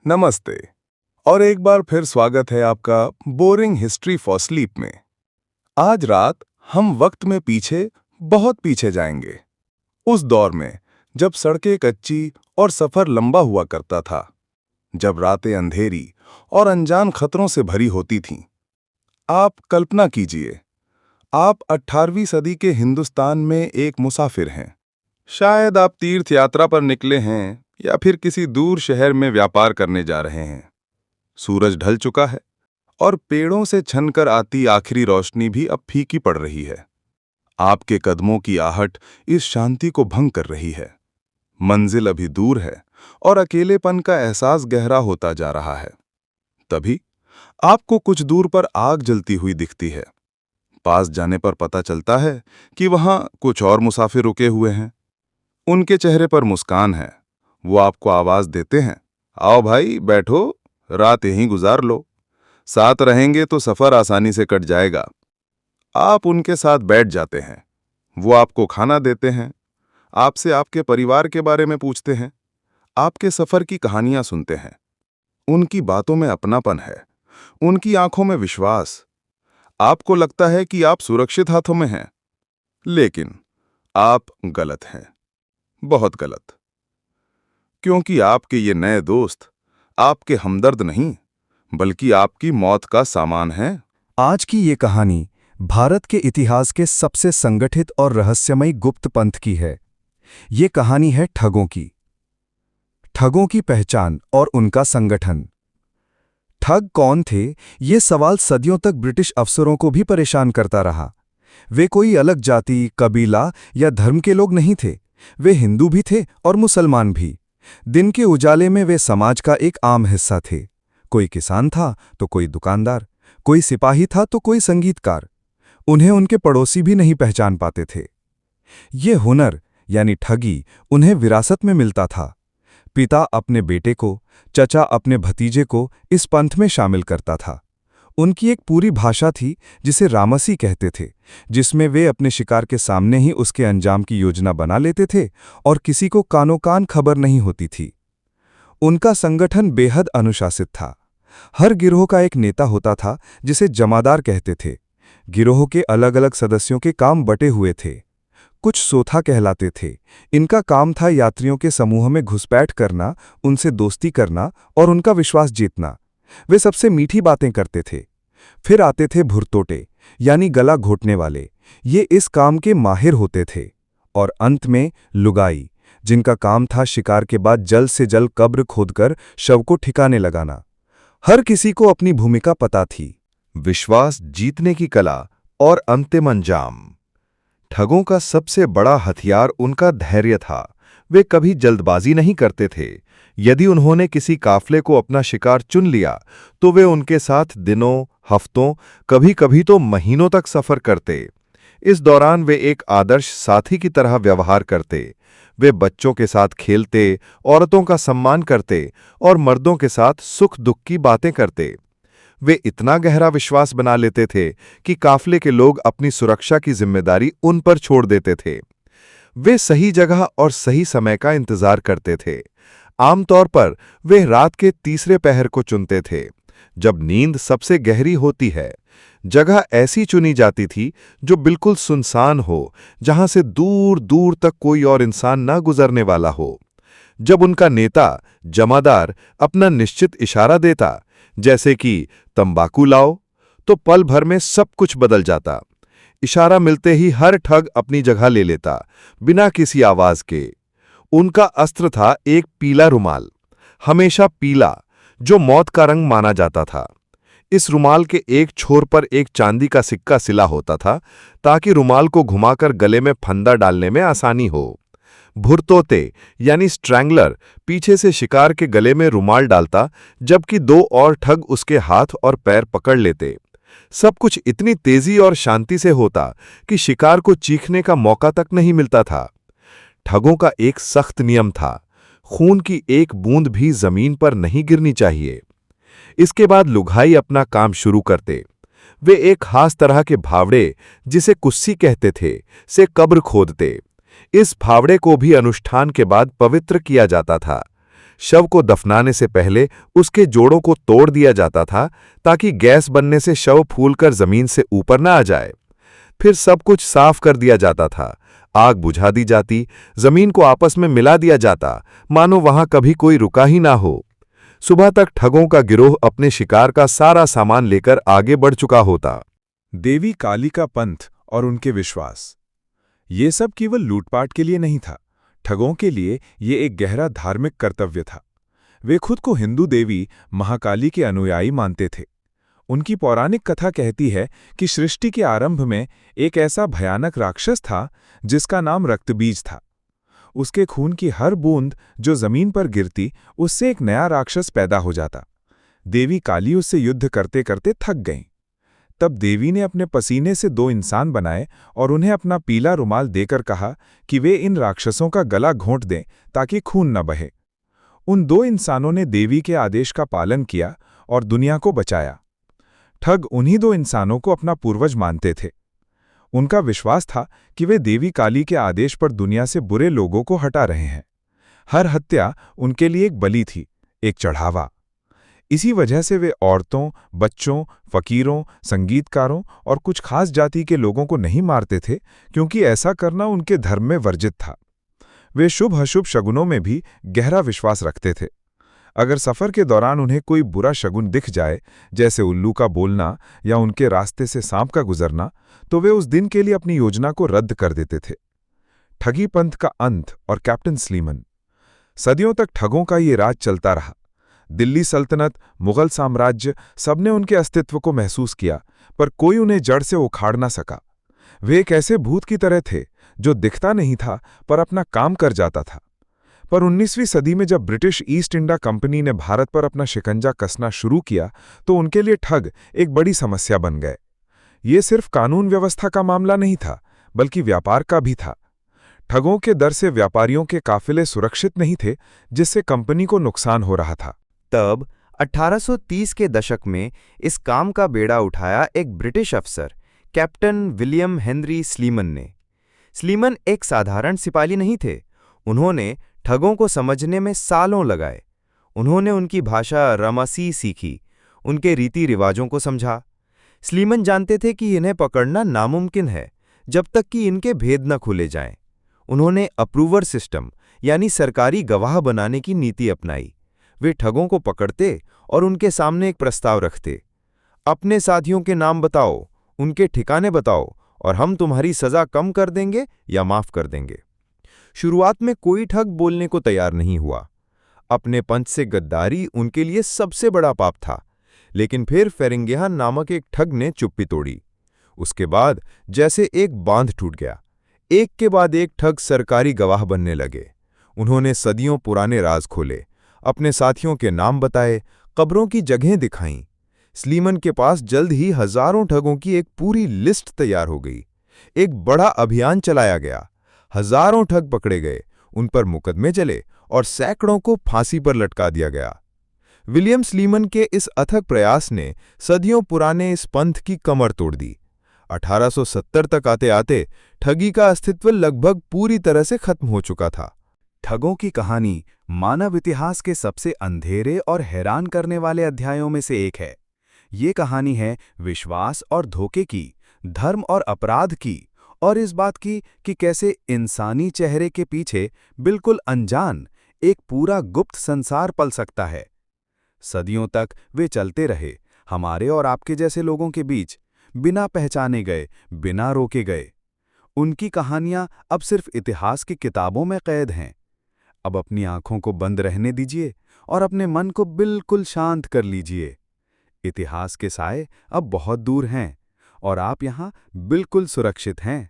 नमस्ते और एक बार फिर स्वागत है आपका बोरिंग हिस्ट्री फॉर स्लीप में। आज रात हम वक्त में पीछे, बहुत पीछे जाएंगे। उस दौर में जब सड़कें कच्ची और सफर लंबा हुआ करता था, जब रातें अंधेरी और अनजान खतरों से भरी होती थीं। आप कल्पना कीजिए, आप 18वीं सदी के हिंदुस्तान में एक मुसाफिर हैं। शायद आप तीर्थ यात्रा पर निकले हैं या फिर किसी दूर शहर में व्यापार करने जा रहे हैं। सूरज ढल चुका है और पेड़ों से छनकर आती आखिरी रोशनी भी अब फीकी पड़ रही है। आपके कदमों की आहट इस शांति को भंग कर रही है। मंजिल अभी दूर है और अकेलेपन का एहसास गहरा होता जा रहा है। तभी आपको कुछ दूर पर आग जलती हुई दिखती है। पास जाने पर पता चलता है कि वहां कुछ और मुसाफिर रुके हुए हैं। उनके चेहरे पर मुस्कान है। वो आपको आवाज देते हैं, आओ भाई बैठो, रात यहीं गुजार लो। साथ रहेंगे तो सफर आसानी से कट जाएगा। आप उनके साथ बैठ जाते हैं। वो आपको खाना देते हैं, आपसे आपके परिवार के बारे में पूछते हैं, आपके सफर की कहानियां सुनते हैं। उनकी बातों में अपनापन है, उनकी आंखों में विश्वास। आपको लगता है कि आप सुरक्षित हाथों में हैं, लेकिन आप गलत हैं, बहुत गलत। क्योंकि आपके ये नए दोस्त आपके हमदर्द नहीं, बल्कि आपकी मौत का सामान है। आज की ये कहानी भारत के इतिहास के सबसे संगठित और रहस्यमयी गुप्त पंथ की है। ये कहानी है ठगों की। ठगों की पहचान और उनका संगठन। ठग कौन थे, ये सवाल सदियों तक ब्रिटिश अफसरों को भी परेशान करता रहा। वे कोई अलग जाति, कबीला या धर्म के लोग नहीं थे। वे हिंदू भी थे और मुसलमान भी। दिन के उजाले में वे समाज का एक आम हिस्सा थे। कोई किसान था तो कोई दुकानदार, कोई सिपाही था तो कोई संगीतकार। उन्हें उनके पड़ोसी भी नहीं पहचान पाते थे। ये हुनर यानी ठगी उन्हें विरासत में मिलता था। पिता अपने बेटे को, चचा अपने भतीजे को इस पंथ में शामिल करता था। उनकी एक पूरी भाषा थी जिसे रामसी कहते थे, जिसमें वे अपने शिकार के सामने ही उसके अंजाम की योजना बना लेते थे और किसी को कानो कान खबर नहीं होती थी। उनका संगठन बेहद अनुशासित था। हर गिरोह का एक नेता होता था जिसे जमादार कहते थे। गिरोह के अलग अलग सदस्यों के काम बटे हुए थे। कुछ सोथा कहलाते थे। इनका काम था यात्रियों के समूह में घुसपैठ करना, उनसे दोस्ती करना और उनका विश्वास जीतना। वे सबसे मीठी बातें करते थे। फिर आते थे भुरतोटे यानी गला घोटने वाले। ये इस काम के माहिर होते थे। और अंत में लुगाई, जिनका काम था शिकार के बाद जल्द से जल्द कब्र खोदकर शव को ठिकाने लगाना। हर किसी को अपनी भूमिका पता थी। विश्वास जीतने की कला और अंतिम अंजाम। ठगों का सबसे बड़ा हथियार उनका धैर्य था। वे कभी जल्दबाजी नहीं करते थे। यदि उन्होंने किसी काफले को अपना शिकार चुन लिया तो वे उनके साथ दिनों, हफ्तों, कभी-कभी तो महीनों तक सफर करते। इस दौरान वे एक आदर्श साथी की तरह व्यवहार करते। वे बच्चों के साथ खेलते, औरतों का सम्मान करते और मर्दों के साथ सुख-दुख की बातें करते। वे इतना गहरा विश्वास बना लेते थे कि काफले के लोग अपनी सुरक्षा की जिम्मेदारी उन पर छोड़ देते थे। वे सही जगह और सही समय का इंतजार करते थे। आमतौर पर वे रात के तीसरे पहर को चुनते थे, जब नींद सबसे गहरी होती है। जगह ऐसी चुनी जाती थी जो बिल्कुल सुनसान हो, जहां से दूर दूर तक कोई और इंसान न गुजरने वाला हो। जब उनका नेता, जमादार, अपना निश्चित इशारा देता, जैसे कि तंबाकू लाओ, तो पल भर में सब कुछ बदल जाता। इशारा मिलते ही हर ठग अपनी जगह ले लेता, बिना किसी आवाज के। उनका अस्त्र था एक पीला रुमाल, हमेशा पीला, जो मौत का रंग माना जाता था। इस रुमाल के एक छोर पर एक चांदी का सिक्का सिला होता था, ताकि रुमाल को घुमाकर गले में फंदा डालने में आसानी हो। भुरतोते यानी स्ट्रैंगलर पीछे से शिकार के गले में रुमाल डालता, जबकि दो और ठग उसके हाथ और पैर पकड़ लेते। सब कुछ इतनी तेजी और शांति से होता कि शिकार को चीखने का मौका तक नहीं मिलता था। ठगों का एक सख्त नियम था, खून की एक बूंद भी जमीन पर नहीं गिरनी चाहिए। इसके बाद लुगाई अपना काम शुरू करते। वे एक खास तरह के भावड़े, जिसे कुस्सी कहते थे, से कब्र खोदते। इस फावड़े को भी अनुष्ठान के बाद पवित्र किया जाता था। शव को दफनाने से पहले उसके जोड़ों को तोड़ दिया जाता था ताकि गैस बनने से शव फूलकर जमीन से ऊपर न आ जाए। फिर सब कुछ साफ कर दिया जाता था, आग बुझा दी जाती, जमीन को आपस में मिला दिया जाता, मानो वहां कभी कोई रुका ही ना हो। सुबह तक ठगों का गिरोह अपने शिकार का सारा सामान लेकर आगे बढ़ चुका होता। देवी काली का पंथ और उनके विश्वास, ये सब केवल लूटपाट के लिए नहीं था। ठगों के लिए ये एक गहरा धार्मिक कर्तव्य था। वे खुद को हिंदू देवी महाकाली के अनुयायी मानते थे। उनकी पौराणिक कथा कहती है कि सृष्टि के आरंभ में एक ऐसा भयानक राक्षस था जिसका नाम रक्तबीज था। उसके खून की हर बूंद जो जमीन पर गिरती, उससे एक नया राक्षस पैदा हो जाता। देवी काली उससे युद्ध करते करते थक गईं। तब देवी ने अपने पसीने से 2 इंसान बनाए और उन्हें अपना पीला रुमाल देकर कहा कि वे इन राक्षसों का गला घोंट दें ताकि खून न बहे। उन 2 इंसानों ने देवी के आदेश का पालन किया और दुनिया को बचाया। ठग उन्हीं 2 इंसानों को अपना पूर्वज मानते थे। उनका विश्वास था कि वे देवी काली के आदेश पर दुनिया से बुरे लोगों को हटा रहे हैं। हर हत्या उनके लिए एक बलि थी, एक चढ़ावा। इसी वजह से वे औरतों, बच्चों, फकीरों, संगीतकारों और कुछ खास जाति के लोगों को नहीं मारते थे, क्योंकि ऐसा करना उनके धर्म में वर्जित था। वे शुभ-अशुभ शगुनों में भी गहरा विश्वास रखते थे। अगर सफर के दौरान उन्हें कोई बुरा शगुन दिख जाए, जैसे उल्लू का बोलना या उनके रास्ते से सांप का गुजरना, तो वे उस दिन के लिए अपनी योजना को रद्द कर देते थे। ठगी पंथ का अंत और कैप्टन स्लीमन। सदियों तक ठगों का ये राज चलता रहा। दिल्ली सल्तनत, मुगल साम्राज्य, सबने उनके अस्तित्व को महसूस किया, पर कोई उन्हें जड़ से उखाड़ ना सका। वे एक ऐसे भूत की तरह थे जो दिखता नहीं था पर अपना काम कर जाता था। पर 19वीं सदी में जब ब्रिटिश ईस्ट इंडिया कंपनी ने भारत पर अपना शिकंजा कसना शुरू किया, तो उनके लिए ठग एक बड़ी समस्या बन गए। ये सिर्फ कानून व्यवस्था का मामला नहीं था, बल्कि व्यापार का भी था। ठगों के डर से व्यापारियों के काफिले सुरक्षित नहीं थे, जिससे कंपनी को नुकसान हो रहा था। तब 1830 के दशक में इस काम का बेड़ा उठाया एक ब्रिटिश अफसर, कैप्टन विलियम हेनरी स्लीमन ने। स्लीमन एक साधारण सिपाही नहीं थे। उन्होंने ठगों को समझने में सालों लगाए। उन्होंने उनकी भाषा रमासी सीखी, उनके रीति रिवाजों को समझा। स्लीमन जानते थे कि इन्हें पकड़ना नामुमकिन है जब तक कि इनके भेद न खुले जाएं। उन्होंने अप्रूवर सिस्टम यानी सरकारी गवाह बनाने की नीति अपनाई। वे ठगों को पकड़ते और उनके सामने एक प्रस्ताव रखते, अपने साथियों के नाम बताओ, उनके ठिकाने बताओ और हम तुम्हारी सजा कम कर देंगे या माफ कर देंगे। शुरुआत में कोई ठग बोलने को तैयार नहीं हुआ। अपने पंथ से गद्दारी उनके लिए सबसे बड़ा पाप था। लेकिन फिर फेरिंगियान नामक एक ठग ने चुप्पी तोड़ी। उसके बाद जैसे एक बांध टूट गया। एक के बाद एक ठग सरकारी गवाह बनने लगे। उन्होंने सदियों पुराने राज खोले, अपने साथियों के नाम बताए, कब्रों की जगहें दिखाईं। स्लीमन के पास जल्द ही हजारों ठगों की एक पूरी लिस्ट तैयार हो गई। एक बड़ा अभियान चलाया गया। हजारों ठग पकड़े गए, उन पर मुकदमे चले और सैकड़ों को फांसी पर लटका दिया गया। विलियम स्लीमन के इस अथक प्रयास ने सदियों पुराने इस पंथ की कमर तोड़ दी। 1870 तक आते आते ठगी का अस्तित्व लगभग पूरी तरह से खत्म हो चुका था। ठगों की कहानी मानव इतिहास के सबसे अंधेरे और हैरान करने वाले अध्यायों में से एक है। ये कहानी है विश्वास और धोखे की, धर्म और अपराध की, और इस बात की कि कैसे इंसानी चेहरे के पीछे बिल्कुल अनजान एक पूरा गुप्त संसार पल सकता है। सदियों तक वे चलते रहे, हमारे और आपके जैसे लोगों के बीच, बिना पहचाने गए, बिना रोके गए। उनकी कहानियां अब सिर्फ इतिहास की किताबों में कैद हैं। अब अपनी आंखों को बंद रहने दीजिए और अपने मन को बिल्कुल शांत कर लीजिए। इतिहास के साए अब बहुत दूर हैं और आप यहाँ बिल्कुल सुरक्षित हैं।